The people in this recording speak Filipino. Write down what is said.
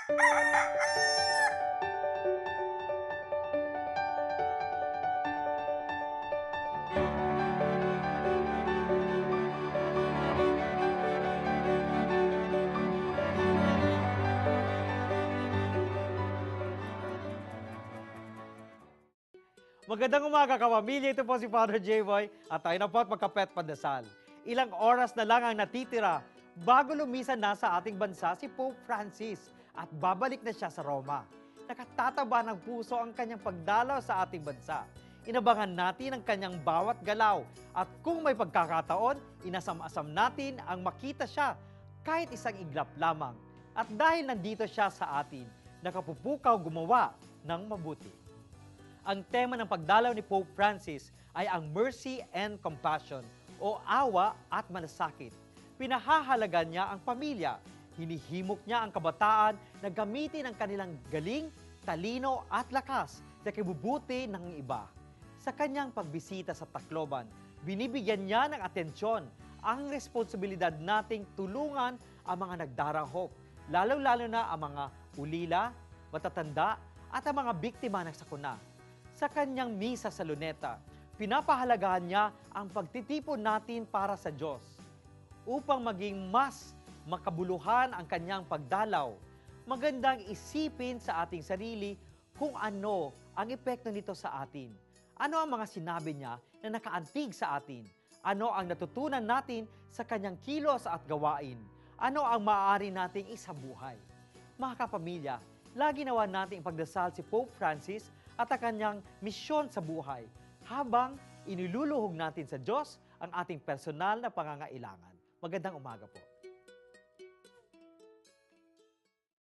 Magandang umaga, kapamilya. Ito po si Father J-Boy at tayo na po at magkapet pandasal. Ilang oras na lang ang natitira bago lumisan na sa ating bansa si Pope Francis at babalik na siya sa Roma. Nakatataba ng puso ang kanyang pagdalaw sa ating bansa. Inabangan natin ang kanyang bawat galaw at kung may pagkakataon, inasam-asam natin ang makita siya kahit isang iglap lamang. At dahil nandito siya sa atin, nakapupukaw gumawa ng mabuti. Ang tema ng pagdalaw ni Pope Francis ay ang mercy and compassion o awa at malasakit. Pinahahalagan niya ang pamilya, hinihimok niya ang kabataan na gamitin ang kanilang galing, talino at lakas sa kibubuti ng iba. Sa kanyang pagbisita sa Tacloban, binibigyan niya ng atensyon ang responsibilidad nating tulungan ang mga nagdarahop, lalo-lalo na ang mga ulila, matatanda at ang mga biktima ng sakuna. Sa kanyang misa sa Luneta, pinapahalagahan niya ang pagtitipon natin para sa Diyos. Upang maging mas makabuluhan ang kanyang pagdalaw, magandang isipin sa ating sarili kung ano ang epekto nito sa atin. Ano ang mga sinabi niya na nakaantig sa atin? Ano ang natutunan natin sa kanyang kilos at gawain? Ano ang maaari nating isabuhay? Mga kapamilya, lagi nawa nating pagdasal si Pope Francis at ang kanyang misyon sa buhay habang iniluluhog natin sa Diyos ang ating personal na pangangailangan. Magandang umaga po.